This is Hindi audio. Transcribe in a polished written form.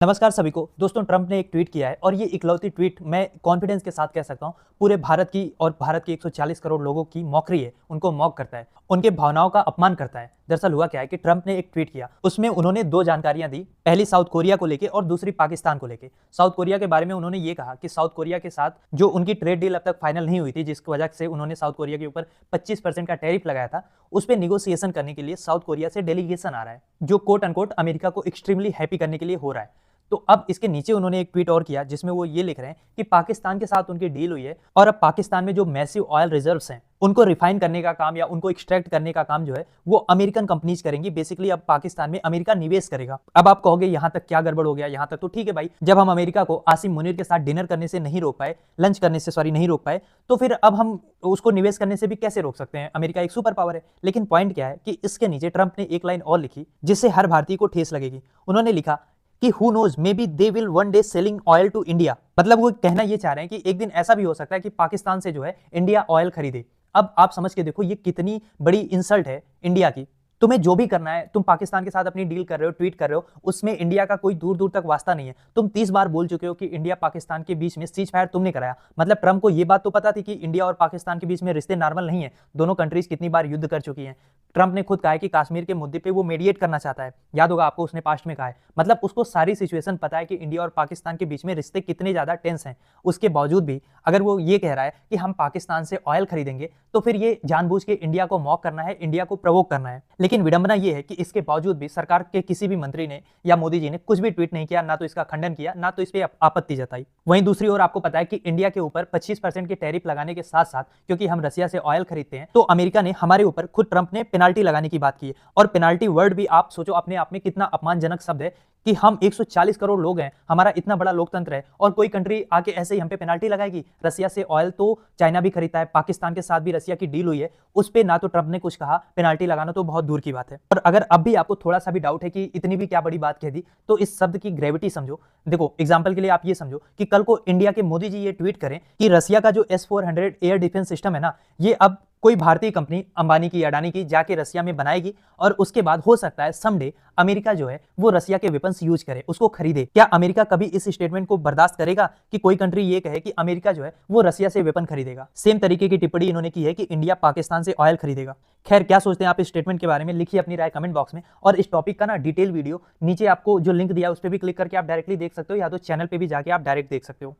नमस्कार सभी को। दोस्तों, ट्रंप ने एक ट्वीट किया है और ये इकलौती ट्वीट मैं कॉन्फिडेंस के साथ कह सकता हूँ पूरे भारत की और भारत के 140 करोड़ लोगों की मौखरी है। उनको मॉक करता है, उनके भावनाओं का अपमान करता है। दरअसल हुआ क्या है कि ट्रंप ने एक ट्वीट किया, उसमें उन्होंने दो जानकारियां दी। पहली साउथ कोरिया को लेकर और दूसरी पाकिस्तान को लेकर। साउथ कोरिया के बारे में उन्होंने ये कहा कि साउथ कोरिया के साथ जो उनकी ट्रेड डील अब तक फाइनल नहीं हुई थी, जिसकी वजह से उन्होंने साउथ कोरिया के ऊपर 25% का टैरिफ लगाया था, उस पर निगोसिएशन करने के लिए साउथ कोरिया से डेलीगेशन आ रहा है, जो कोट अनकोट अमेरिका को एक्सट्रीमली हैप्पी करने के लिए हो रहा है। तो अब इसके नीचे उन्होंने एक ट्वीट और किया जिसमें वो ये लिख रहे हैं कि पाकिस्तान के साथ उनकी डील हुई है और अब पाकिस्तान में जो मैसिव ऑयल रिजर्व्स हैं उनको रिफाइन करने का काम या उनको एक्सट्रैक्ट करने का काम जो है वो अमेरिकन कंपनीज करेंगी। बेसिकली अब पाकिस्तान में अमेरिका निवेश करेगा। अब आप कहोगे यहां तक क्या गड़बड़ हो गया, यहां तक तो ठीक है भाई। जब हम अमेरिका को आसिम मुनीर के साथ डिनर करने से नहीं रोक पाए, लंच करने से नहीं रोक पाए, तो फिर अब हम उसको निवेश करने से भी कैसे रोक सकते हैं? अमेरिका एक सुपर पावर है। लेकिन पॉइंट क्या है कि इसके नीचे ट्रंप ने एक लाइन और लिखी जिससे हर भारतीय को ठेस लगेगी। उन्होंने लिखा कि who knows maybe they will one day selling oil to India. मतलब वो कहना ये चाह रहे हैं कि एक दिन ऐसा भी हो सकता है कि पाकिस्तान से जो है इंडिया ऑयल खरीदे। अब आप समझ के देखो ये कितनी बड़ी इंसल्ट है इंडिया की। तुम्हें जो भी करना है, तुम पाकिस्तान के साथ अपनी डील कर रहे हो, ट्वीट कर रहे हो, उसमें इंडिया का कोई दूर दूर तक वास्ता नहीं है। तुम 30 बार बोल चुके हो कि इंडिया पाकिस्तान के बीच में सीज फायर तुमने कराया। मतलब ट्रंप को यह बात तो पता थी कि इंडिया और पाकिस्तान के बीच में रिश्ते नॉर्मल नहीं है। दोनों कंट्रीज कितनी बार युद्ध कर चुकी हैं। ट्रंप ने खुद कहा है कि कश्मीर के मुद्दे पे वो मीडिएट करना चाहता है। याद होगा आपको, उसने पास्ट में कहा है। मतलब उसको सारी सिचुएशन पता है कि इंडिया और पाकिस्तान के बीच में रिश्ते कितने ज्यादा टेंस हैं। उसके बावजूद भी अगर वो ये कह रहा है कि हम पाकिस्तान से ऑयल खरीदेंगे, तो फिर ये जानबूझ के इंडिया को मॉक करना है, इंडिया को प्रवोक करना है। लेकिन विडंबना ये है कि इसके बावजूद भी सरकार के किसी भी मंत्री ने या मोदी जी ने कुछ भी ट्वीट नहीं किया, ना तो इसका खंडन किया, ना तो इस पे आपत्ति जताई। वहीं दूसरी ओर आपको पता है कि इंडिया के ऊपर 25% के टैरिफ लगाने के साथ साथ, क्योंकि हम रसिया से ऑयल खरीदते हैं, तो अमेरिका ने हमारे ऊपर, खुद ट्रंप ने पेनाल्टी लगाने की बात की है। और पेनाल्टी वर्ड भी आप सोचो अपने आप में कितना अपमानजनक शब्द है कि हम 140 करोड़ लोग हैं, हमारा इतना बड़ा लोकतंत्र है, और कोई कंट्री आके ऐसे ही हम पे पेनाल्टी लगाएगी। रसिया से ऑयल तो चाइना भी खरीदता है, पाकिस्तान के साथ भी रसिया की डील हुई है, उस पे ना तो ट्रंप ने कुछ कहा। पेनाल्टी लगाना तो बहुत दूर की बात है। और अगर अब भी आपको थोड़ा सा भी डाउट है कि इतनी भी क्या बड़ी बात कह दी, तो इस शब्द की ग्रेविटी समझो। देखो, एग्जांपल के लिए आप ये समझो कि कल को इंडिया के मोदी जी ये ट्वीट करें कि रसिया का जो S-400 एयर डिफेंस सिस्टम है ना, ये अब कोई भारतीय कंपनी, अंबानी की, अडानी की, जाके रसिया में बनाएगी, और उसके बाद हो सकता है समडे अमेरिका जो है वो रसिया के वेपन्स यूज करे, उसको खरीदे। क्या अमेरिका कभी इस स्टेटमेंट को बर्दाश्त करेगा कि कोई कंट्री ये कहे कि अमेरिका जो है वो रसिया से वेपन खरीदेगा? सेम तरीके की टिप्पणी इन्होंने की है कि इंडिया पाकिस्तान से ऑयल खरीदेगा। खैर, क्या सोचते हैं आप इस स्टेटमेंट के बारे में? लिखिए अपनी राय कमेंट बॉक्स में। और इस टॉपिक का ना डिटेल वीडियो नीचे आपको जो लिंक दिया है उस पर भी क्लिक करके आप डायरेक्टली देख सकते हो, या तो चैनल पे भी जाके आप डायरेक्ट देख सकते हो।